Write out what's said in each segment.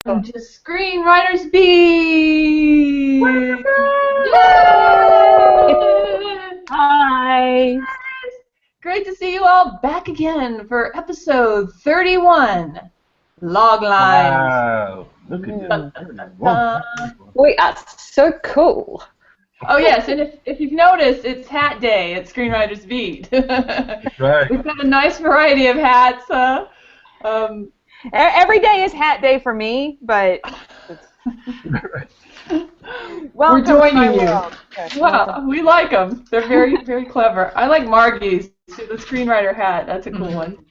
to Screenwriters Beat! Hi! Great to see you all back again for episode 31, Loglines. Wow, look at that. We are so cool. Oh yes, and if you've noticed, it's Hat Day at Screenwriters Beat. That's right. We've got a nice variety of hats. Every day is hat day for me, but We're joining you. Okay. Well, we like them. They're very, very clever. I like Margie's, the screenwriter hat. That's a cool one.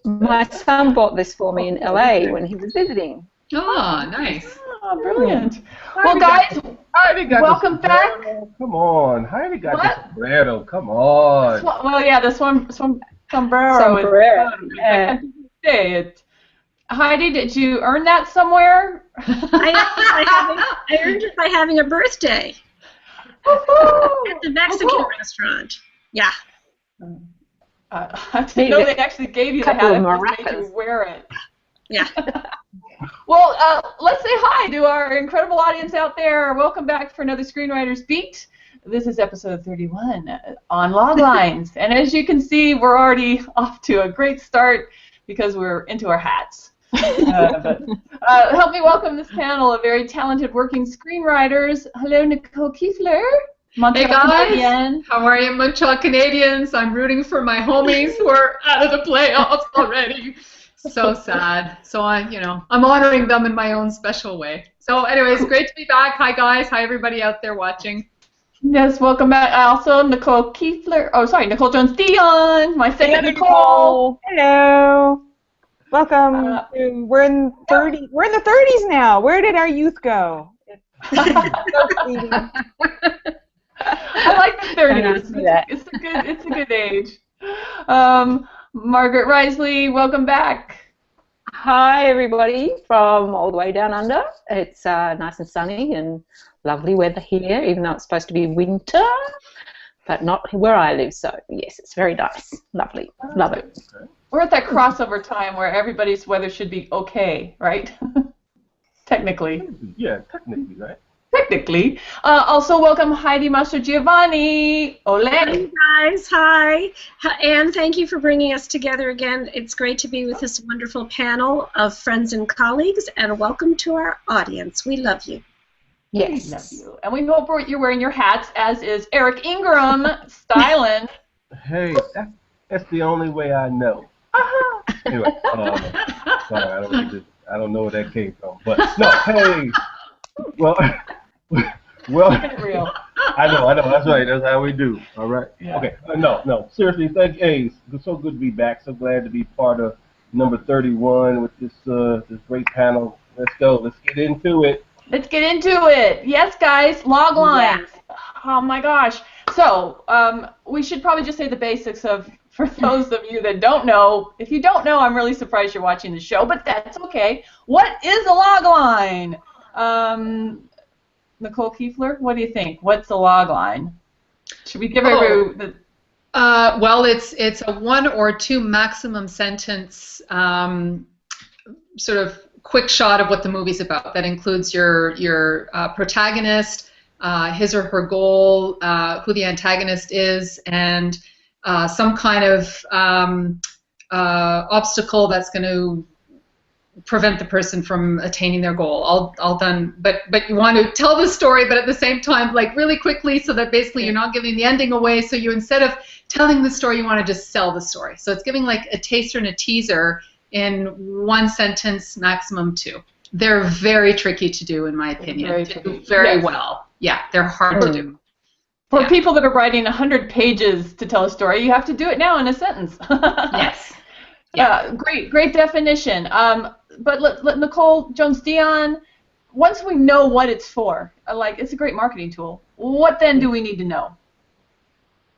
My son bought this for me in LA when he was visiting. Oh, nice. Oh, brilliant. Well, guys, welcome back. Come on, Heidi got the sombrero. Come on. Well, yeah, this one sombrero. Sombrero. Heidi, did you earn that somewhere? I earned it by having a birthday at the Mexican restaurant. Yeah. I didn't know they actually gave you the hat. They made you wear it. Yeah. Well, let's say hi to our incredible audience out there. Welcome back for another Screenwriters Beat. This is episode 31 on Loglines. And as you can see, we're already off to a great start because we're into our hats. Help me welcome this panel of very talented working screenwriters. Hello, Nicole Kiefler. Hey guys, how are you, Montreal Canadians? I'm rooting for my homies who are out of the playoffs already. So sad. So I'm honoring them in my own special way. So anyways, great to be back. Hi guys. Hi everybody out there watching. Yes, welcome back. Also, Nicole Kiefler. Oh, sorry, Nicole Jones-Dion. My second Nicole. Hello. Welcome. We're in the 30s now. Where did our youth go? I like the 30s. It's a good age. Margaret Risley, welcome back. Hi everybody from all the way down under. It's nice and sunny and lovely weather here, even though it's supposed to be winter, but not where I live. So yes, it's very nice, lovely, love it. We're at that crossover time where everybody's weather should be okay, right? Technically. Yeah, technically, right? Technically. Also, welcome Heidi Mastrogiovanni. Ole. Hi, guys. Hi. And thank you for bringing us together again. It's great to be with this wonderful panel of friends and colleagues, and welcome to our audience. We love you. Yes. We love you. And we hope you're wearing your hats, as is Eric Ingram, styling. Hey, that's the only way I know. Anyway, sorry, I don't know where that came from. But, no, hey. Well, real. I know, that's right, that's how we do, all right? Yeah. Okay, no, seriously, it's so good to be back, so glad to be part of number 31 with this great panel. Let's go, let's get into it. Let's get into it. Yes, guys, Loglines. Yeah. Oh, my gosh. So, we should probably just say the basics for those of you that don't know. If you don't know, I'm really surprised you're watching the show, but that's okay. What is a logline? Nicole Kiefler, what do you think? What's a logline? Should we give everybody the... Well, it's a 1 or 2 maximum sentence sort of quick shot of what the movie's about. That includes your protagonist, his or her goal, who the antagonist is, and some kind of obstacle that's going to prevent the person from attaining their goal. All done, but you want to tell the story, but at the same time, like really quickly, so that basically you're not giving the ending away. So you, instead of telling the story, you want to just sell the story. So it's giving like a taster and a teaser in 1 sentence, maximum 2. They're very tricky to do, in my opinion. They do very well. Yeah, they're hard to do. For people that are writing 100 pages to tell a story, you have to do it now in a sentence. Yes. Yeah. Great definition. But let Nicole Jones-Dion, once we know what it's for, like it's a great marketing tool, what then do we need to know?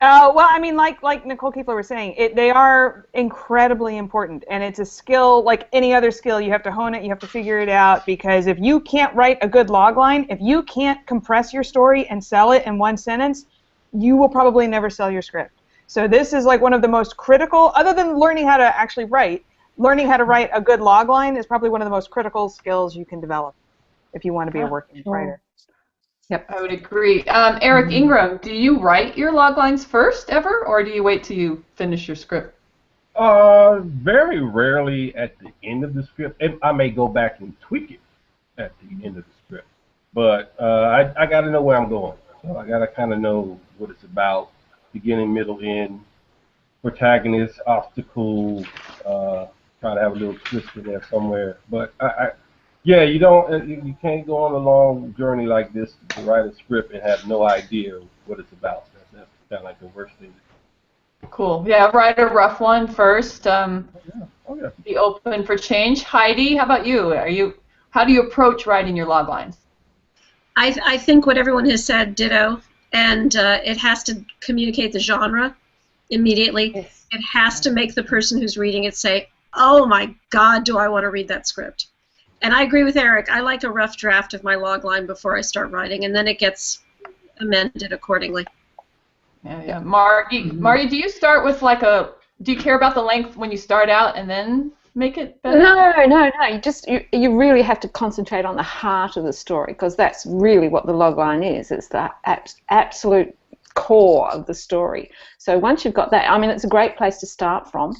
Well, I mean, like Nicole Kiefler was saying, they are incredibly important, and it's a skill like any other skill. You have to hone it, you have to figure it out, because if you can't write a good logline, if you can't compress your story and sell it in 1 sentence, you will probably never sell your script. So this is like one of the most critical, other than learning how to actually write, learning how to write a good log line is probably one of the most critical skills you can develop if you want to be a working writer. Yep, I would agree. Eric Ingram, do you write your log lines first ever, or do you wait till you finish your script? Very rarely at the end of the script. I may go back and tweak it at the end of the script, but I got to know where I'm going. So I got to kind of know what it's about, beginning, middle, end, protagonist, obstacle, try to have a little twist in there somewhere. But yeah, you can't go on a long journey like this to write a script and have no idea what it's about. That's kind of like the worst thing. Cool. Yeah, write a rough one first. Yeah. Be open for change. Heidi, how about you? How do you approach writing your log lines? I think what everyone has said, ditto, and it has to communicate the genre immediately. Yes. It has to make the person who's reading it say, oh my God, do I want to read that script? And I agree with Eric. I like a rough draft of my log line before I start writing, and then it gets amended accordingly. Yeah. Marty, do you start with do you care about the length when you start out and then make it better? No. You really have to concentrate on the heart of the story, because that's really what the logline is. It's the absolute core of the story. So once you've got that, I mean, it's a great place to start from,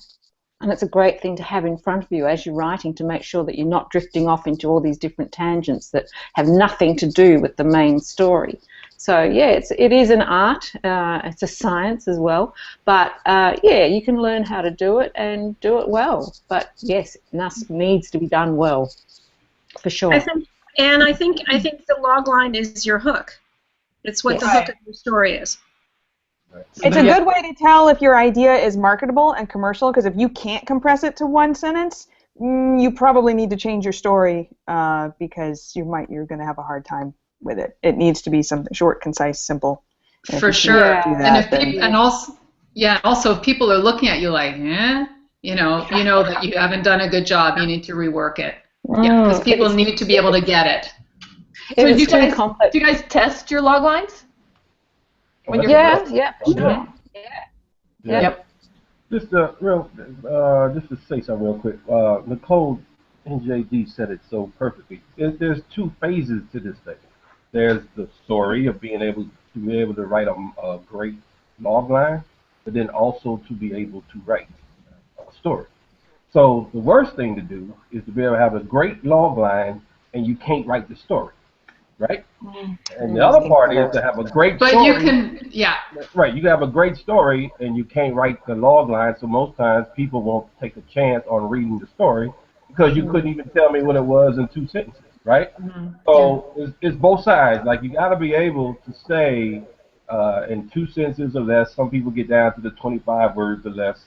and it's a great thing to have in front of you as you're writing to make sure that you're not drifting off into all these different tangents that have nothing to do with the main story. So yeah, it is an art. It's a science as well. But yeah, you can learn how to do it and do it well. But yes, it needs to be done well, for sure. I think the log line is your hook. It's what the hook of your story is. It's a good way to tell if your idea is marketable and commercial, because if you can't compress it to one sentence, you probably need to change your story because you're going to have a hard time with it. It needs to be something short, concise, simple. For sure. And also if people are looking at you like, you know that you haven't done a good job. You need to rework it. Yeah, because people need to be able to get it. So do you guys test your log lines? Yeah, for sure. Yeah. Yep. Just to say something real quick. Nicole NJD said it so perfectly. There's two phases to this thing. There's the story of being able to write a great log line, but then also to be able to write a story. So the worst thing to do is to be able to have a great log line and you can't write the story, right? And the other part is to have a great story. But you can, Right, you can have a great story and you can't write the log line, so most times people won't take a chance on reading the story because you couldn't even tell me what it was in 2 sentences. Right? So it's both sides. Like, you got to be able to say in 2 sentences or less. Some people get down to the 25 words or less,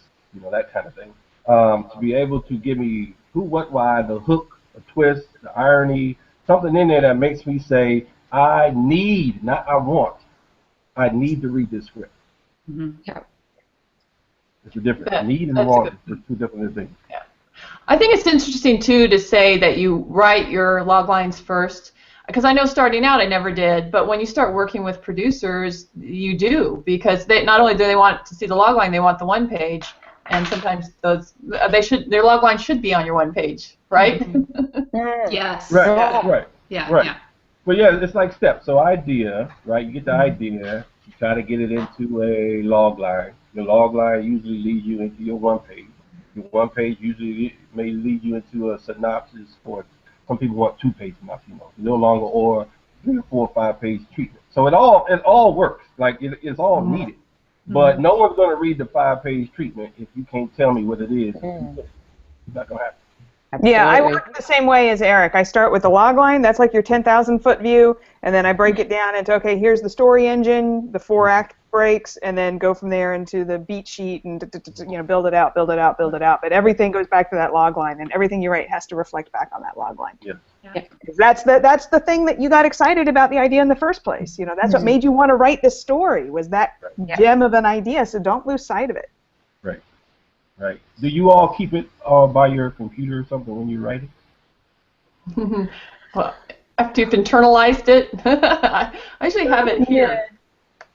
that kind of thing. To be able to give me who, what, why, the hook, the twist, the irony, something in there that makes me say, I need, not I want, I need to read this script. Yeah. It's a difference. Need and want are two different things. Yeah. I think it's interesting, too, to say that you write your log lines first, because I know starting out I never did, but when you start working with producers, you do, because not only do they want to see the log line, they want the one page, and sometimes their log line should be on your one page, right? Yes. Right. Yeah. Well, yeah, it's like steps. So idea, right? You get the idea, you try to get it into a log line. The log line usually leads you into your one page. Your one page usually may lead you into a synopsis, or some people want 2-page synopsis, no longer, or 3 or 4 or 5-page treatment. So it all works. Like it's all needed. But no one's going to read the 5-page treatment if you can't tell me what it is. It's not going to happen. Absolutely. Yeah, I work the same way as Eric. I start with the log line. That's like your 10,000-foot view, and then I break it down into, okay, here's the story engine, the 4-act breaks, and then go from there into the beat sheet and build it out. But everything goes back to that log line, and everything you write has to reflect back on that log line. Yeah. That's the thing that you got excited about the idea in the first place. That's what made you want to write this story, was that gem of an idea. So don't lose sight of it. Right. Do you all keep it by your computer or something when you write it? Well, after you've internalized it, I actually have it here.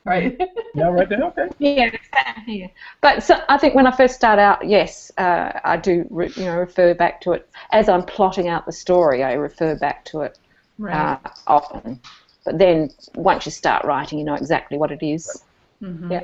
right? Yeah, right there. Okay. Yeah, same here. But so, I think when I first start out, yes, I do refer back to it as I'm plotting out the story. I refer back to it Right. often. But then once you start writing, you know exactly what it is. Mm-hmm. Yeah.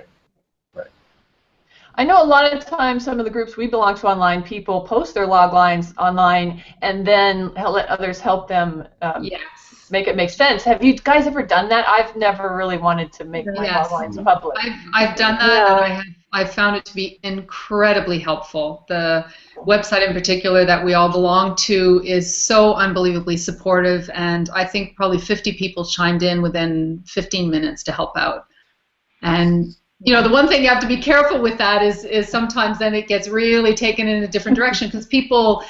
I know a lot of times some of the groups we belong to online, people post their log lines online and then let others help them Yes. make it make sense. Have you guys ever done that? I've never really wanted to make my Yes. log lines public. I've done that, and I've found it to be incredibly helpful. The website in particular that we all belong to is so unbelievably supportive, and I think probably 50 people chimed in within 15 minutes to help out. And you know, the one thing you have to be careful with that is sometimes then it gets really taken in a different direction because people,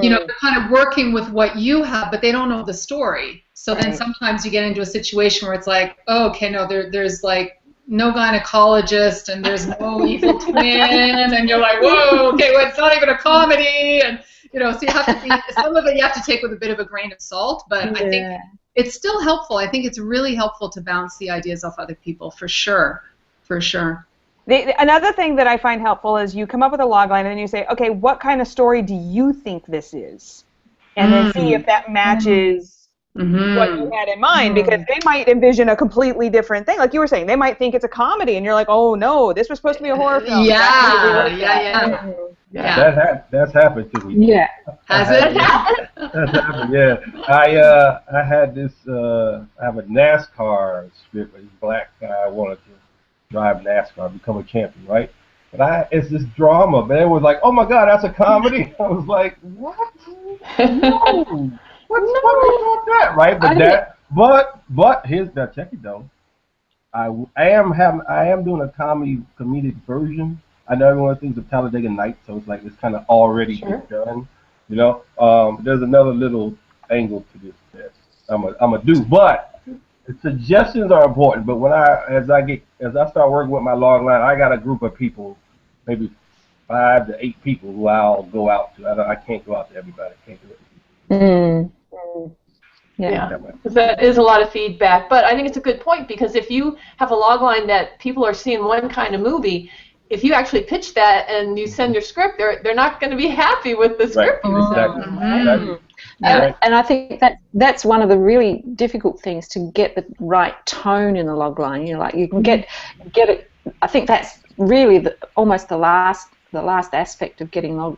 you know, they're kind of working with what you have, but they don't know the story. So then sometimes you get into a situation where it's like, oh, okay, no, there's like no gynecologist and there's no evil twin, and you're like, whoa, okay, well, it's not even a comedy, and you know, so you have to be, some of it you have to take with a bit of a grain of salt, but I think it's still helpful. I think it's really helpful to bounce the ideas off other people, for sure, for sure. Another thing that I find helpful is you come up with a logline and then you say, okay, what kind of story do you think this is? And then see if that matches what you had in mind, because they might envision a completely different thing. Like you were saying, they might think it's a comedy, and you're like, oh no, this was supposed to be a horror film. That's happened to me. Yeah. Has it? That's happened. Yeah. I had this. I have a NASCAR script. This black guy wanted to drive NASCAR, become a champion, right? But it's this drama, man. It was like, oh my God, that's a comedy. I was like, what? No. What's wrong with that, right? But here's now check it though. I am doing a comedic version. I know everyone thinks of Talladega Nights, so it's like it's kind of already done, you know. There's another little angle to this that I'm a do, but the suggestions are important. But when as I start working with my log line, I got a group of people, maybe 5 to 8 people who I'll go out to. I can't go out to everybody. I can't do it. Yeah, because that is a lot of feedback. But I think it's a good point, because if you have a log line that people are seeing one kind of movie, if you actually pitch that and you send your script, they're not going to be happy with the script you send. And I think that's one of the really difficult things, to get the right tone in the log line. You know, like you can get it. I think that's really almost the last aspect of getting the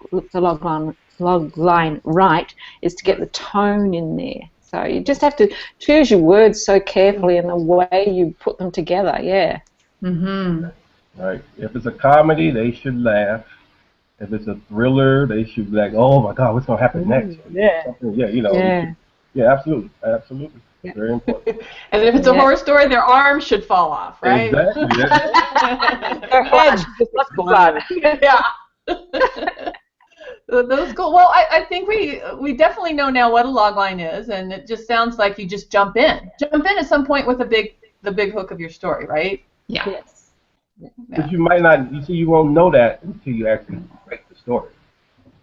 log line right, is to get the tone in there. So you just have to choose your words so carefully and the way you put them together. Yeah. Right. If it's a comedy, they should laugh. If it's a thriller, they should be like, "Oh my God, what's gonna happen next?" You know. Yeah, absolutely. Yeah. Very important. And if it's a horror story, their arms should fall off, right? Exactly. Their head should explode. Those cool. Well, I think we definitely know now what a logline is, and it just sounds like you just jump in at some point with the big hook of your story, right? Yeah. Yes. But you might not. You won't know that until you actually write the story.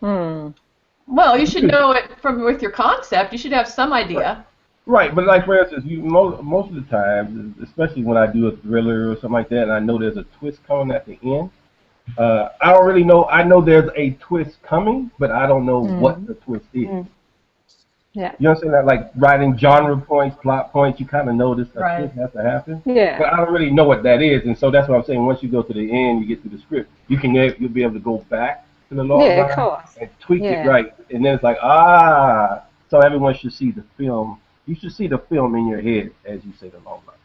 Well, you should know it with your concept. You should have some idea. Right, but like for instance, most of the time, especially when I do a thriller or something like that, and I know there's a twist coming at the end. I don't really know. I know there's a twist coming, but I don't know what the twist is. Yeah. You understand that? Like writing genre points, plot points, you kind of know this twist has to happen. Yeah. But I don't really know what that is, and so that's what I'm saying. Once you go to the end, you get to the script, you'll be able to go back to the log line and tweak it right, and then it's like so everyone should see the film. You should see the film in your head as you say the log line.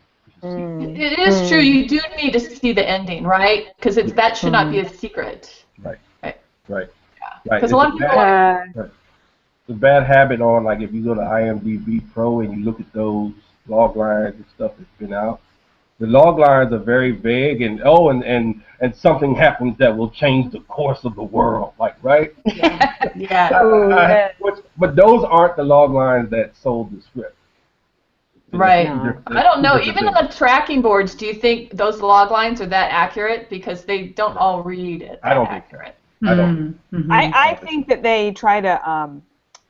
It is true. You do need to see the ending, right? Because that should not be a secret. Right. Yeah. Because a lot of people. It's a bad habit on, like, if you go to IMDb Pro and you look at those log lines and stuff that's been out. The log lines are very vague, and something happens that will change the course of the world, like, right? But those aren't the log lines that sold the script. Right. I don't know. Even on the tracking boards, do you think those log lines are that accurate? Because they don't all read it. I don't think so. accurate. I don't. I think that they try to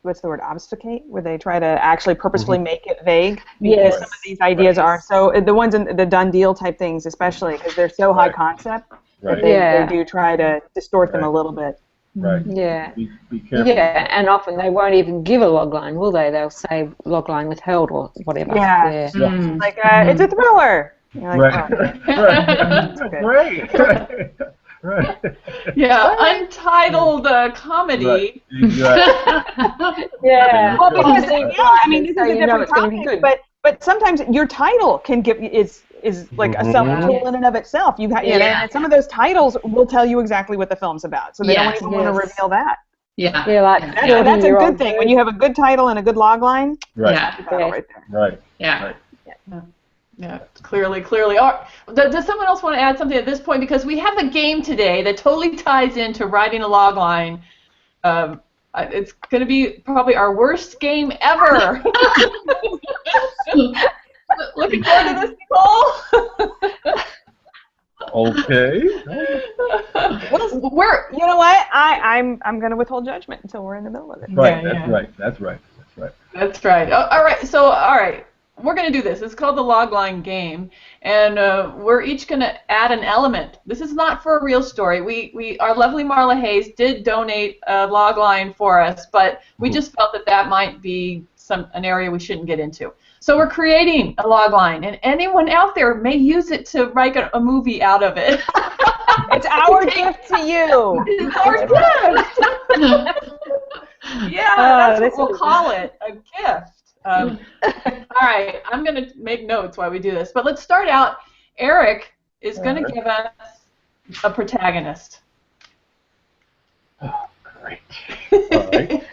what's the word, obfuscate, where they try to actually purposefully make it vague, because some of these ideas are so, the ones in the done deal type things especially, because they're so high concept, that they do try to distort them a little bit. Right. Yeah. Be careful. Yeah, and often they won't even give a logline, will they? They'll say logline withheld or whatever. Yeah. Yeah. Like, it's a thriller. You're like, Right. Right. Yeah, untitled comedy. Right. Yeah. Well, because I mean, this is a different it's going to be topic, good. but sometimes your title can give is like a selling tool in and of itself. You know, and some of those titles will tell you exactly what the film's about, so they don't even want to reveal that. Yeah. Yeah, like That's a good thing when you have a good title and a good logline. Right. Yeah. Right there. Right. Yeah. Right. Yeah, clearly. Does someone else want to add something at this point? Because we have a game today that totally ties into writing a logline. It's going to be probably our worst game ever. Looking forward to this, Nicole. Okay. Well, you know what? I'm going to withhold judgment until we're in the middle of it. Right. Yeah, That's right. That's right. All right. So, all right. We're going to do this. It's called the Logline Game, and we're each going to add an element. This is not for a real story. Our lovely Marla Hayes did donate a logline for us, but we just felt that might be an area we shouldn't get into. So we're creating a logline, and anyone out there may use it to write a movie out of it. It's our gift to you. It's our gift. Yeah, that's what we'll call it, a gift. All right, I'm going to make notes while we do this. But let's start out. Eric is going to give us a protagonist. Oh, great. All right.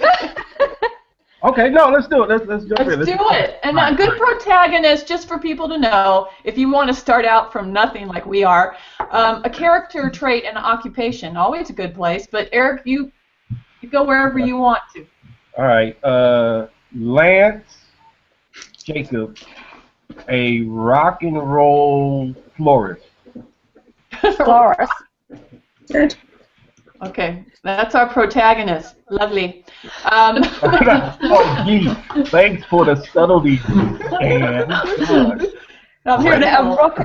Okay, no, let's do it. Let's jump in. Let's do it. And a good protagonist, just for people to know, if you want to start out from nothing like we are, a character trait and occupation, always a good place. But Eric, you go wherever you want to. All right. Lance Jacob, a rock and roll florist. Florist. Good. Okay, that's our protagonist. Lovely. Oh, gee. Thanks for the subtlety, Dan. I'm here to help.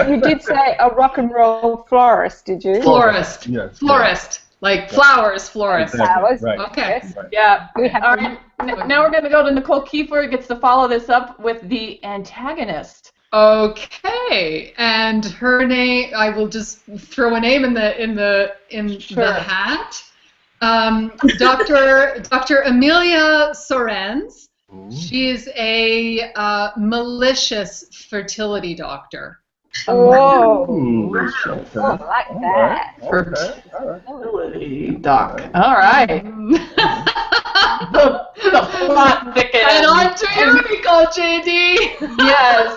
You did say a rock and roll florist, did you? Florist. Yes. Florist. Like flowers, florist. Exactly. Flowers. Right. Okay. Right. Yeah. We have All right. Now we're going to go to Nicole Kiefer, who gets to follow this up with the antagonist. Okay, and her name, I will just throw a name in the hat. Dr. Amelia Sorens. She's a malicious fertility doctor. Whoa. Okay. Oh, I like that. Fertility doc. All right. the plot thickens. And on to you, Nicole JD. Yes.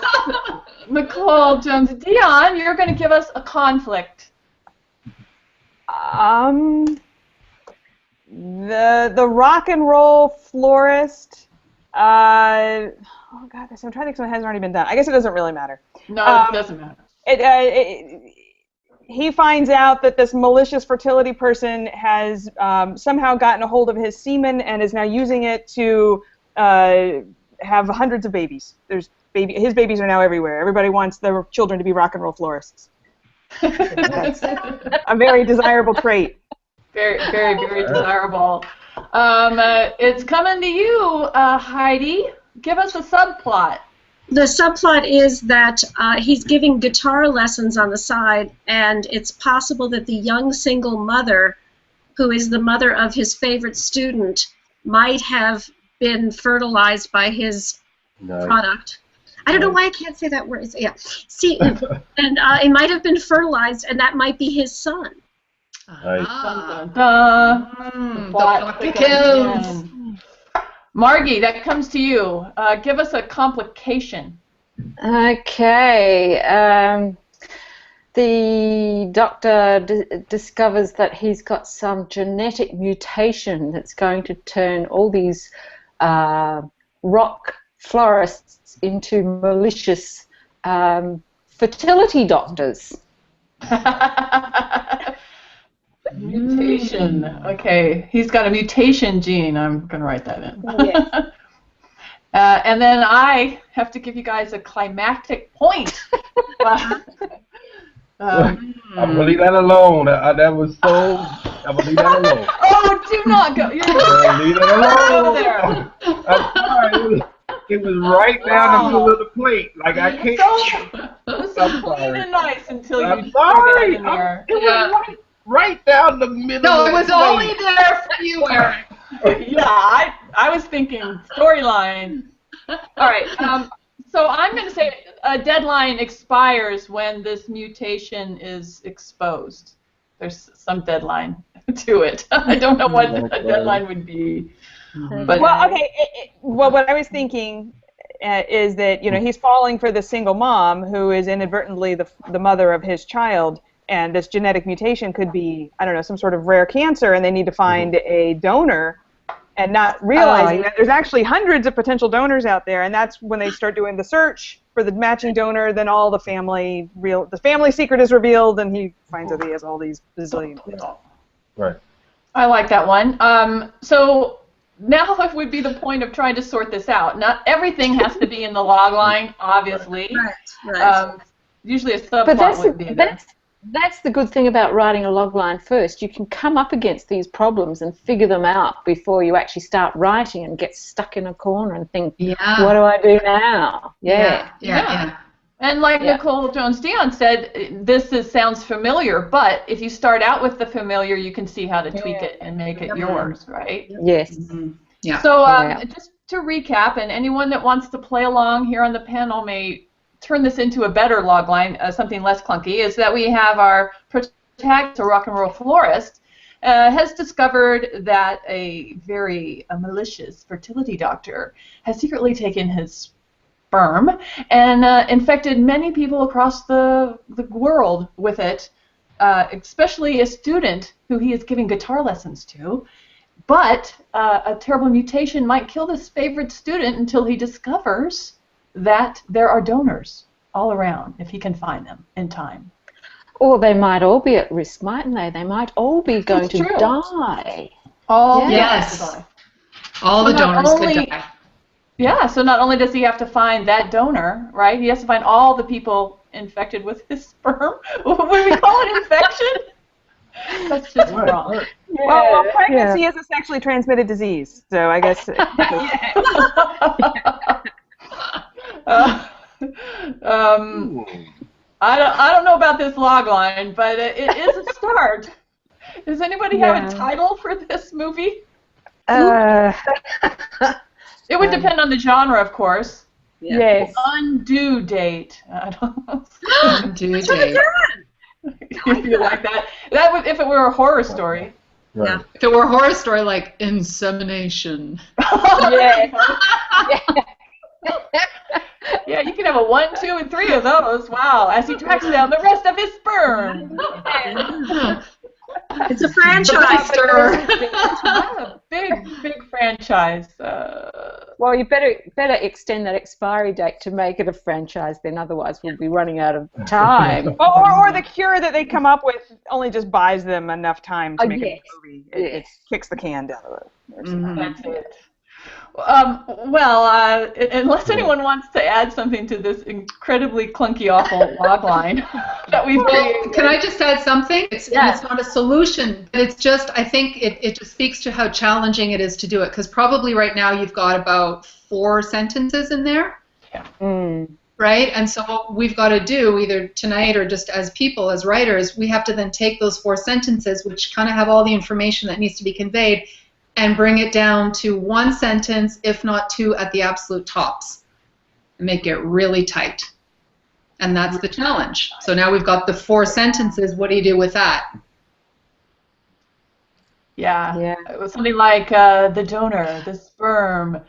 Nicole Jones. Dion, you're going to give us a conflict. The rock and roll florist. Oh God, I'm trying to think. Something hasn't already been done. I guess it doesn't really matter. No, it doesn't matter. He finds out that this malicious fertility person has somehow gotten a hold of his semen and is now using it to have hundreds of babies. His babies are now everywhere. Everybody wants their children to be rock and roll florists. That's a very desirable trait. Very, very, very desirable. It's coming to you, Heidi. Give us a subplot. The subplot is that he's giving guitar lessons on the side, and it's possible that the young single mother, who is the mother of his favorite student, might have been fertilized by his product. I don't know why I can't say that word. Yeah. See, and it might have been fertilized, and that might be his son. Plot thickens. Margie, that comes to you. Give us a complication. Okay. The doctor discovers that he's got some genetic mutation that's going to turn all these rock florists into malicious fertility doctors. Mutation. Okay, he's got a mutation gene. I'm going to write that in. Yes. And then I have to give you guys a climactic point. I'm going to leave that alone. That was so... I'm going to leave that alone. Oh, do not go. You're Leave it alone. there. I'm sorry. It was right down the middle of the plate. Like, I can't... So clean and nice until you I'm threw sorry. it in there. It was right down the middle No, of it was the plate. only there for you, Eric. Yeah, I was thinking storyline. All right, so I'm going to say a deadline expires when this mutation is exposed. There's some deadline to it. I don't know what a deadline would be. But Well, okay. Well, what I was thinking is that he's falling for the single mom who is inadvertently the mother of his child, and this genetic mutation could be, I don't know, some sort of rare cancer, and they need to find a donor, and not realizing that there's actually hundreds of potential donors out there, and that's when they start doing the search for the matching donor. Then all the family secret is revealed, and he finds out he has all these bazillion people. Right. I like that one. So now it would be the point of trying to sort this out. Not everything has to be in the log line, obviously. Right. Usually a subplot would be there. That's the good thing about writing a log line first. You can come up against these problems and figure them out before you actually start writing and get stuck in a corner and think, what do I do now? Yeah. And like Nicole Jones-Dion said, sounds familiar, but if you start out with the familiar, you can see how to tweak it and make it yours, right? Yes. Yeah. So just to recap, and anyone that wants to play along here on the panel may turn this into a better log line, something less clunky, is that we have our protagonist, a rock and roll florist, has discovered that a very malicious fertility doctor has secretly taken his sperm and infected many people across the world with it, especially a student who he is giving guitar lessons to. But a terrible mutation might kill this favorite student until he discovers that there are donors all around, if he can find them in time. Or they might all be at risk, mightn't they? They might all be going to die. All Yes. die. All So the not donors only- could die. Yeah, so not only does he have to find that donor, right, he has to find all the people infected with his sperm. Would we call it infection? That's just wrong. Well, pregnancy is a sexually transmitted disease, so I guess. I don't know about this log line, but it is a start. Does anybody have a title for this movie? It would depend on the genre, of course. Yes. Undue date. I don't know. Undue date. If you like that. That would, if it were a horror story. Right. If it were a horror story like Insemination. Yeah, you can have a 1, 2, and 3 of those. Wow, as he tracks down the rest of his sperm. It's a franchise. Yeah, big franchise. Well, you better extend that expiry date to make it a franchise. Then otherwise, we'll be running out of time. Or the cure that they come up with only just buys them enough time to make a movie. It kicks the can down the road. That's it. Unless anyone wants to add something to this incredibly clunky, awful log line that we've created. Can I just add something? It's not a solution, but it's just, I think it just speaks to how challenging it is to do it, because probably right now you've got about 4 sentences in there. Yeah. Right? And so what we've got to do, either tonight or just as people, as writers, we have to then take those 4 sentences, which kind of have all the information that needs to be conveyed, and bring it down to 1 sentence, if not 2 at the absolute tops, and make it really tight. And that's the challenge. So now we've got the 4 sentences. What do you do with that? Yeah. It was something like the donor, the sperm,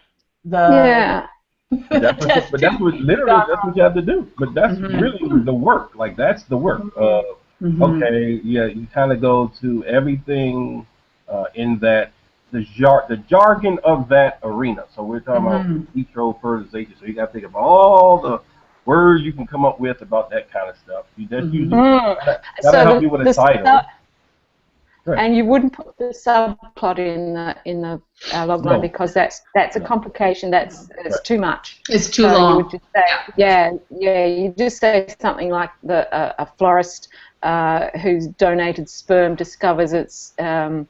the But that's what you have to do. But that's really the work. Like, that's the work. Okay, you kind of go to everything in that. The jargon of that arena. So we're talking about vitro fertilization. So you got to think of all the words you can come up with about that kind of stuff. You just use it. That'll help you with a title. Right. And you wouldn't put the subplot in the logline because that's a complication. It's too much. It's too so long. You would just say, you just say something like a florist whose donated sperm discovers it's been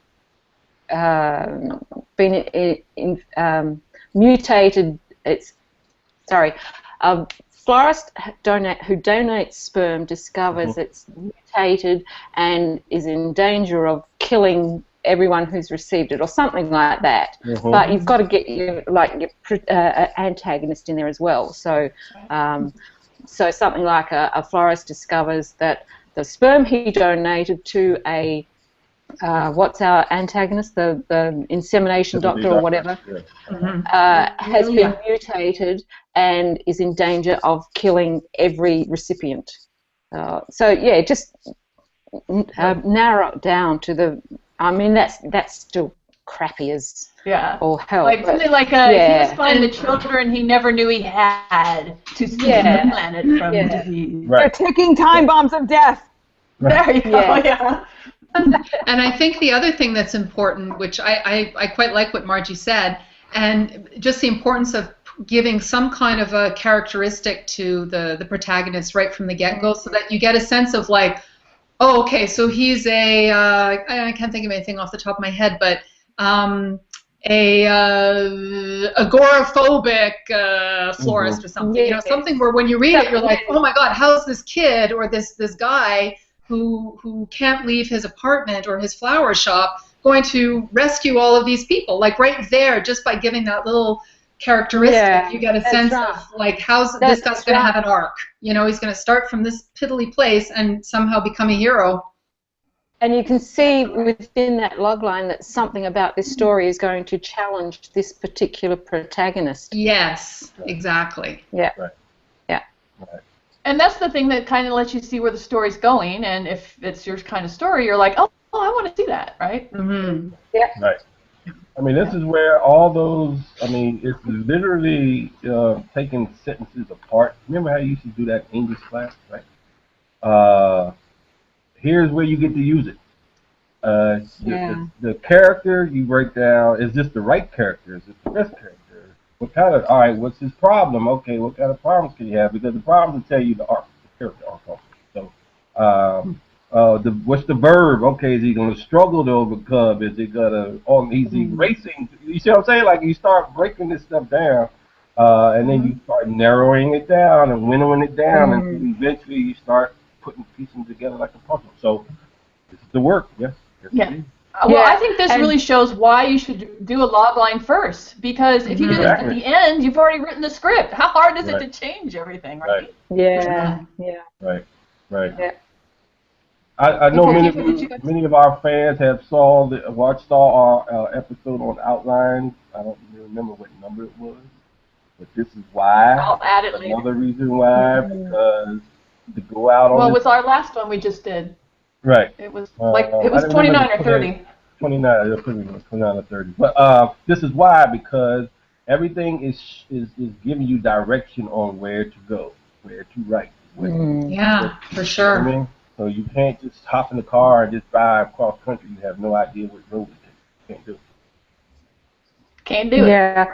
mutated. A florist who donates sperm discovers it's mutated and is in danger of killing everyone who's received it, or something like that. But you've got to get your antagonist in there as well. So, so something like a florist discovers that the sperm he donated to a what's our antagonist? The insemination doctor or whatever has been mutated and is in danger of killing every recipient. So yeah, just narrow it down to the. I mean, that's still crappy as all hell. Like something like he was finding the children he never knew he had to save the planet from disease. They're ticking time bombs of death. There you go. And I think the other thing that's important, which I quite like what Margie said, and just the importance of giving some kind of a characteristic to the protagonist right from the get-go, so that you get a sense of like, oh, okay, so he's I can't think of anything off the top of my head, but agoraphobic florist or something. You know, something where when you read it, you're like, oh my God, how's this kid or this guy who can't leave his apartment or his flower shop going to rescue all of these people? Like right there, just by giving that little characteristic, you get a sense of like, how's this guy's going to have an arc? You know, he's going to start from this piddly place and somehow become a hero. And you can see within that logline that something about this story is going to challenge this particular protagonist. Yes, exactly. Yeah. Right. Yeah. Right. And that's the thing that kind of lets you see where the story's going, and if it's your kind of story, you're like, oh I want to see that, right? Yeah. Right. I mean, this is where all those, I mean, it's literally taking sentences apart. Remember how you used to do that in English class, right? Here's where you get to use it. The character you break down, is this the right character? Is this the best character? What kind of, all right, what's his problem? Okay, what kind of problems can you have? Because the problems will tell you the arc, the character arc also. So, what's the verb? Okay, is he going to struggle to overcome? Is he going to, is he racing? You see what I'm saying? Like, you start breaking this stuff down, and then you start narrowing it down and winnowing it down, and eventually you start putting pieces together like a puzzle. So, this is the work, yes. Yeah. Well, I think this really shows why you should do a logline first, because if you do this at the end, you've already written the script. How hard is it to change everything, right? Yeah. Right. Yeah. I know many of our fans have watched our episode on Outlines. I don't remember what number it was, but this is why. I'll add it later. Another reason why, because to go out on. Well, with our last one we just did. Right. It was it was 29 or 30. 29, it could be 29 or 30. But this is why, because everything is giving you direction on where to go, where to write. For sure. You know what I mean? So you can't just hop in the car and just drive across country. You have no idea what road to take. Can't do it. Yeah.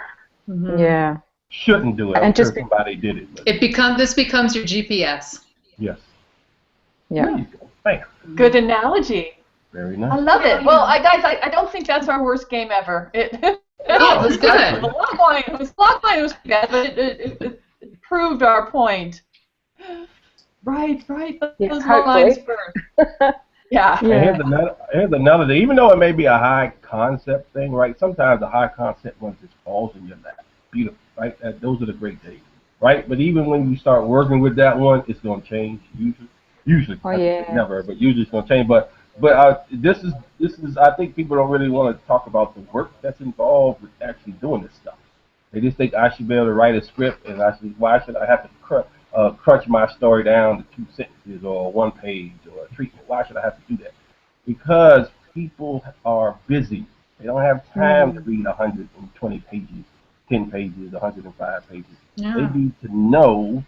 Yeah. Shouldn't do it. And just somebody did it. This becomes your GPS. Yes. Yeah. There you go. Bam. Good analogy. Very nice. I love it. Well, guys, I don't think that's our worst game ever. It was good. The logline was bad, but it proved our point. Right. Those loglines first. Yeah. Here's another thing. Even though it may be a high concept thing, right? Sometimes the high concept one just falls in your lap. Beautiful, right? Those are the great days, right? But even when you start working with that one, it's going to change usually. Never, but usually it's going to change. But this is I think people don't really want to talk about the work that's involved with actually doing this stuff. They just think I should be able to write a script, and why should I have to crunch my story down to 2 sentences or 1 page or a treatment? Why should I have to do that? Because people are busy. They don't have time to read 120 pages, 10 pages, 105 pages. Yeah. They need to know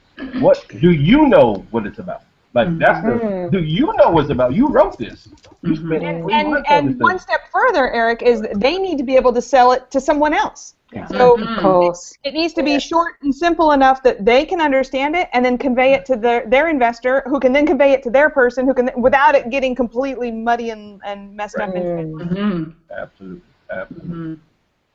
do you know what it's about? Like that's the. Do you know what's about? You wrote this. You spent 3 months on this And one thing. step further, Eric, is that they need to be able to sell it to someone else. Yeah. So Of course. it needs to be short and simple enough that they can understand it and then convey it to their investor, who can then convey it to their person, who can without it getting completely muddy and messed up. Absolutely, absolutely.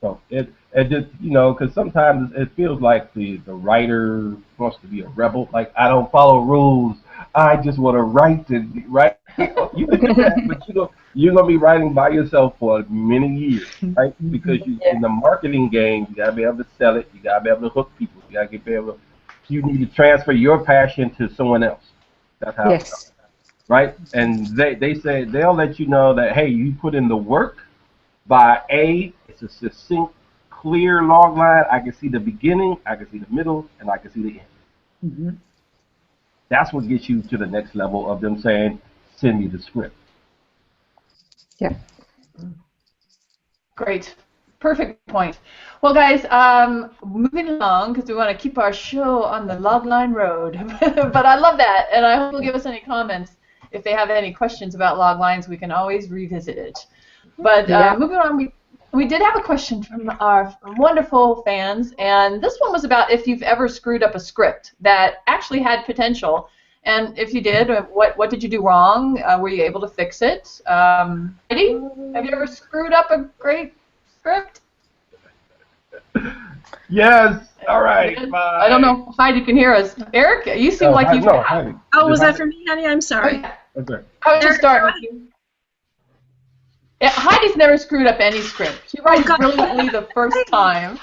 So it just because sometimes it feels like the writer wants to be a rebel. Like I don't follow rules. I just want to write and write. You can do that, but you're gonna be writing by yourself for many years, right? Because in the marketing game, you gotta be able to sell it. You gotta be able to hook people. You gotta be able to. You need to transfer your passion to someone else. That's how. Yes. Right? And they say they'll let you know that hey, you put in the work. By A, it's a succinct, clear log line. I can see the beginning, I can see the middle, and I can see the end. That's what gets you to the next level of them saying, send me the script. Yeah. Great. Perfect point. Well, guys, moving along because we want to keep our show on the Logline road. But I love that, and I hope you'll give us any comments. If they have any questions about Loglines, we can always revisit it. But moving on, we did have a question from our wonderful fans, and this one was about if you've ever screwed up a script that actually had potential, and if you did, what did you do wrong? Were you able to fix it? Heidi, have you ever screwed up a great script? Yes. All right. I don't know if Heidi can hear us. Eric, you seem like you've. Heidi. Oh, was that for me, honey? I'm sorry. Okay. I was just starting with you. Yeah, Heidi's never screwed up any script. She writes brilliantly the first time.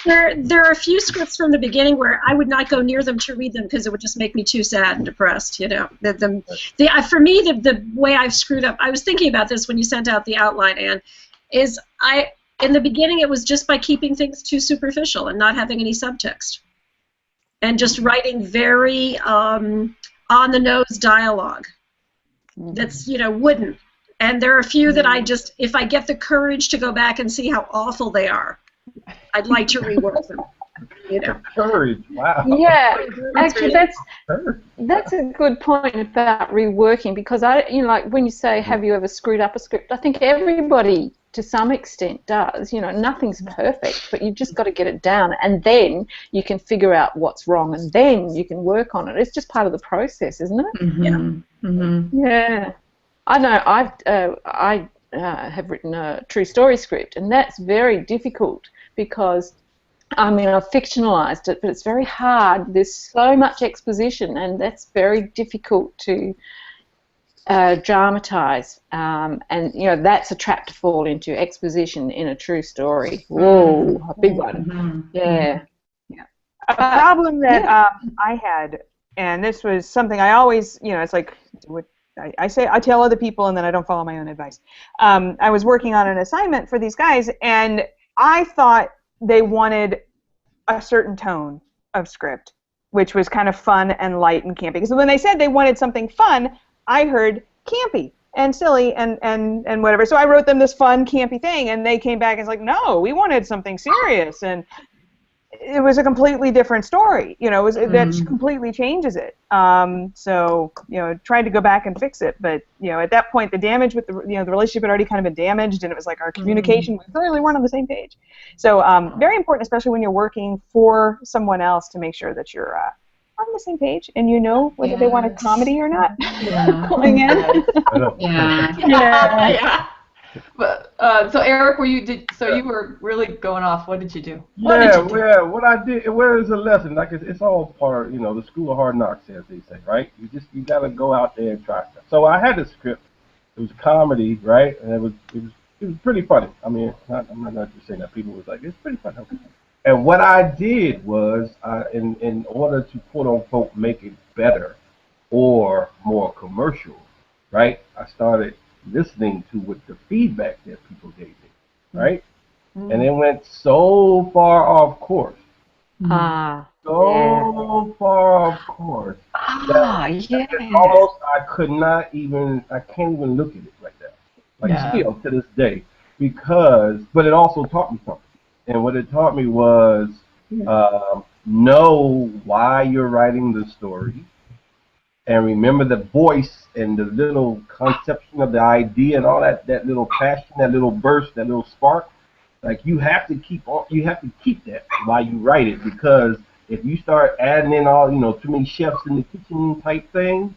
There are a few scripts from the beginning where I would not go near them to read them because it would just make me too sad and depressed. For me, the way I've screwed up, I was thinking about this when you sent out the outline, Anne, is in the beginning it was just by keeping things too superficial and not having any subtext, and just writing very on-the-nose dialogue that's wooden. And there are a few that I just, if I get the courage to go back and see how awful they are, I'd like to rework them. Courage, wow. Yeah, actually, that's a good point about reworking, because like when you say, have you ever screwed up a script? I think everybody, to some extent, does. Nothing's perfect, but you've just got to get it down, and then you can figure out what's wrong, and then you can work on it. It's just part of the process, isn't it? Yeah. I know. I have written a true story script, and that's very difficult because, I've fictionalized it, but it's very hard. There's so much exposition, and that's very difficult to dramatize. And that's a trap to fall into, exposition in a true story. Whoa, a big one. Yeah. A problem that I had, and this was something I always, it's like I tell other people and then I don't follow my own advice. I was working on an assignment for these guys, and I thought they wanted a certain tone of script, which was kind of fun and light and campy. Because when they said they wanted something fun, I heard campy and silly and whatever. So I wrote them this fun, campy thing, and they came back and was like, no, we wanted something serious. And it was a completely different story, that completely changes it. So, tried to go back and fix it, but, at that point, the damage with the relationship had already kind of been damaged, and it was like our communication, we clearly weren't on the same page. So, very important, especially when you're working for someone else, to make sure that you're on the same page, and whether they want a comedy or not going in. Yeah. But, so Eric, you were really going off. What did you do? What I did, it was a lesson. Like it's all part, the school of hard knocks, as they say, right? You got to go out there and try stuff. So I had a script. It was comedy, right? And it was pretty funny. I'm not just saying that. People was like, it's pretty funny. Okay. And what I did was, in order to quote unquote make it better or more commercial, right? I started listening to what the feedback that people gave me, right? And it went so far off course. Far off course. That almost I can't even look at it right now. Still to this day. But it also taught me something. And what it taught me was know why you're writing the story, and remember the voice and the little conception of the idea and all that little passion, that little burst, that little spark. Like you have to keep that while you write it, because if you start adding in all, too many chefs in the kitchen type thing,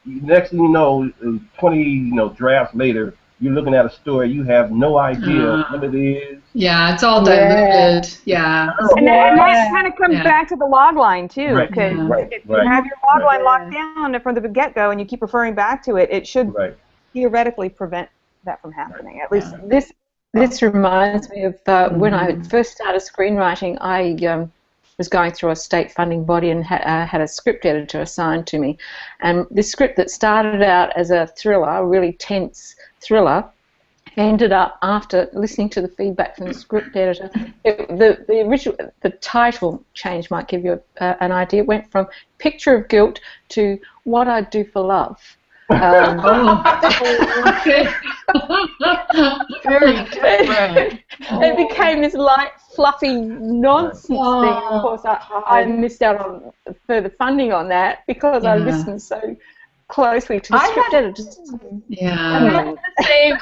next thing you know, 20 drafts later, you're looking at a story, you have no idea what it is. Yeah, it's all diluted. Yeah. And that kind of comes back to the log line too, because if you have your log line locked down from the get-go and you keep referring back to it, it should theoretically prevent that from happening. At least this reminds me of when I first started screenwriting. I was going through a state funding body and had a script editor assigned to me, and this script that started out as a thriller, a really tense thriller, ended up, after listening to the feedback from the script editor, the title change might give you an idea. It went from Picture of Guilt to What I'd Do for Love. Very different. It became this light, fluffy nonsense thing. Of course, I missed out on further funding on that because I listened so closely to the script editor. I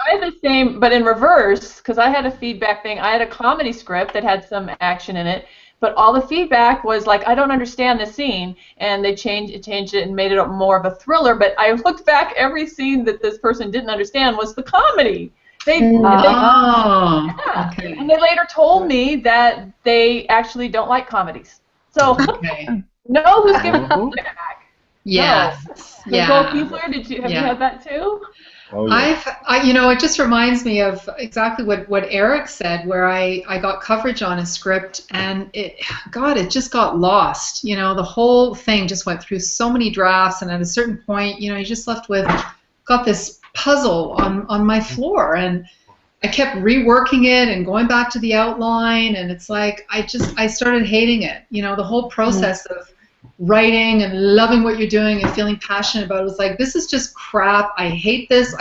had the same, but in reverse, because I had a feedback thing. I had a comedy script that had some action in it, but all the feedback was like, I don't understand this scene, and they changed it and made it more of a thriller. But I looked back, every scene that this person didn't understand was the comedy. And they later told me that they actually don't like comedies. So know who's giving feedback. Yes. Nicole Kiesler, have you had that too? Oh, yeah. It just reminds me of exactly what Eric said, where I got coverage on a script and it just got lost. The whole thing just went through so many drafts, and at a certain point, you're just left with, got this puzzle on my floor, and I kept reworking it and going back to the outline, and it's like I started hating it. The whole process of writing and loving what you're doing and feeling passionate about it was like, this is just crap. I hate this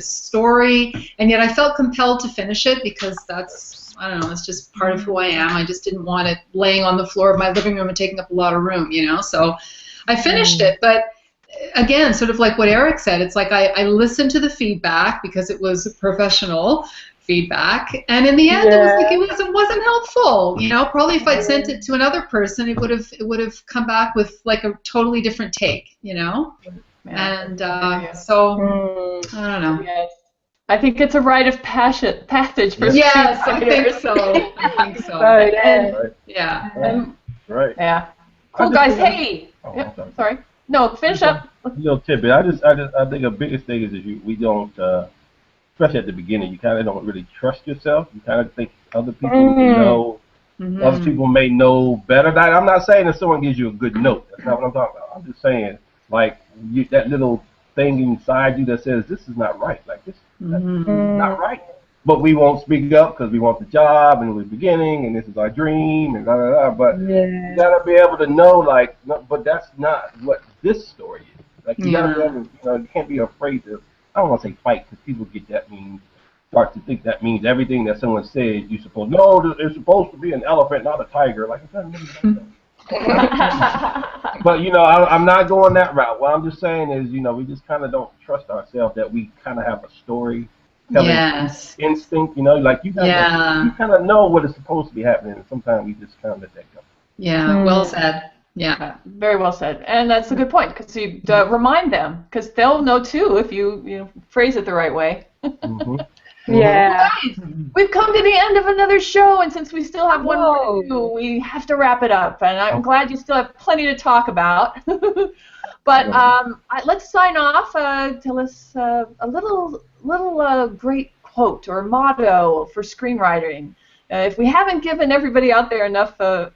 story, and yet I felt compelled to finish it because that's just part of who I am. I just didn't want it laying on the floor of my living room and taking up a lot of room, so I finished it. But again, sort of like what Eric said, it's like I listened to the feedback because it was professional feedback, and in the end, it was like it wasn't helpful. Probably if I'd sent it to another person, it would have come back with like a totally different take. And so I don't know. Yes. I think it's a rite of passage for Yes, I think so. Right. Yeah. Cool, guys. Hey. Sorry. No, finish up. Little tidbit. I think the biggest thing is we don't, especially at the beginning, you kind of don't really trust yourself. You kind of think other people know. Other people may know better. I'm not saying that someone gives you a good note. That's not what I'm talking about. I'm just saying, like, that little thing inside you that says, this is not right. Like, this is not right. But we won't speak up because we want the job, and we're beginning, and this is our dream, and blah, blah, blah. But you got to be able to know, like, no, but that's not what this story is. Like, you got to be able to, you can't be afraid to, I don't want to say fight, because people get that start to think that means everything that someone says, you're supposed, no, there's supposed to be an elephant, not a tiger. Like, it doesn't really make sense. But, I'm not going that route. What I'm just saying is, we just kind of don't trust ourselves that we kind of have a story instinct, like you kind of know what is supposed to be happening, and sometimes we just kind of let that go. Yeah, well said. Yeah, very well said, and that's a good point because you remind them because they'll know too if you phrase it the right way. Yeah. Guys, we've come to the end of another show, and since we still have one more to do, we have to wrap it up. And I'm glad you still have plenty to talk about. But let's sign off. Tell us a little great quote or motto for screenwriting. If we haven't given everybody out there enough of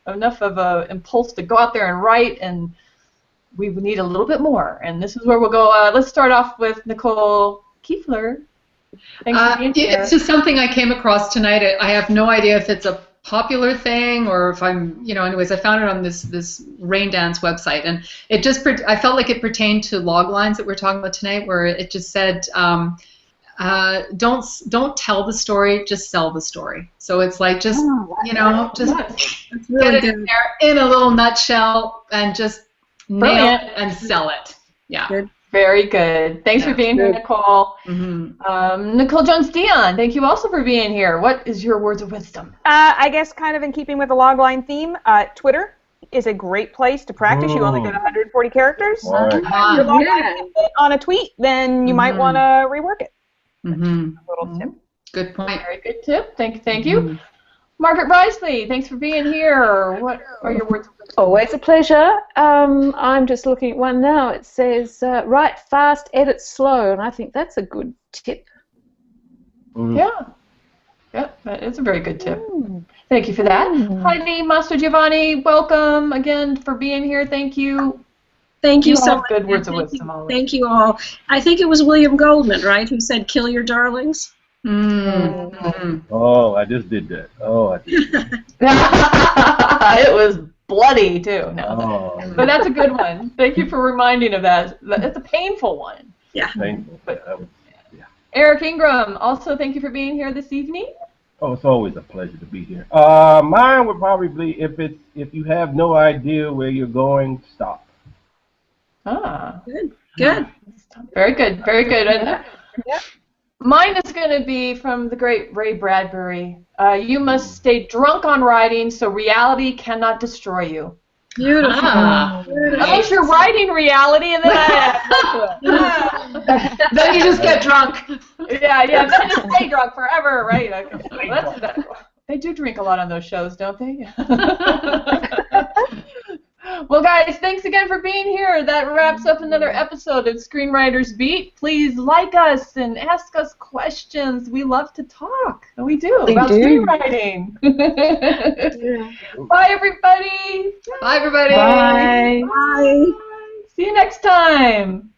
a impulse to go out there and write, and we need a little bit more. And this is where we'll go. Let's start off with Nicole Kiesler. Thanks for being here. It's just something I came across tonight. I have no idea if it's a popular thing or if I'm, anyways, I found it on this Rain Dance website, and it just, I felt like it pertained to Loglines that we're talking about tonight, where it just said, don't tell the story, just sell the story. So it's like just, just really get it in there in a little nutshell and just nail it and sell it. Yeah. Good. Very good. Thanks for being here, Nicole. Mm-hmm. Nicole Jones-Dion, thank you also for being here. What is your words of wisdom? I guess kind of in keeping with the logline theme, Twitter is a great place to practice. You only get 140 characters. All right. If your logline on a tweet, then you might want to rework it. Mm-hmm. A little tip. Good point. Very good tip. Thank you. Margaret Risley, thanks for being here. What are your words of wisdom? Always a pleasure. I'm just looking at one now. It says, write fast, edit slow, and I think that's a good tip. Yeah, that is a very good tip. Thank you for that. Heidi Mastro Giovanni, welcome again for being here. Thank you. Thank you You so have much. good words of Thank wisdom you. always. Thank you all. I think it was William Goldman, right, who said, "Kill your darlings." Mm-hmm. Oh, I just did that. Oh, I did that. It was bloody too. No, Oh, but that's a good one. Thank you for reminding of that. It's a painful one. Yeah. painful. Eric Ingram, also thank you for being here this evening. Oh, it's always a pleasure to be here. Mine would probably be if you have no idea where you're going, stop. Ah, Good. very good, very good. And, mine is going to be from the great Ray Bradbury. You must stay drunk on writing so reality cannot destroy you. Beautiful. Unless you're writing reality and then Then you just get drunk. yeah, then just stay drunk forever, right? Okay. They do drink a lot on those shows, don't they? Well, guys, thanks again for being here. That wraps up another episode of Screenwriters Beat. Please like us and ask us questions. We love to talk. We do about screenwriting. Bye, everybody. Bye, everybody. Bye. Bye. See you next time.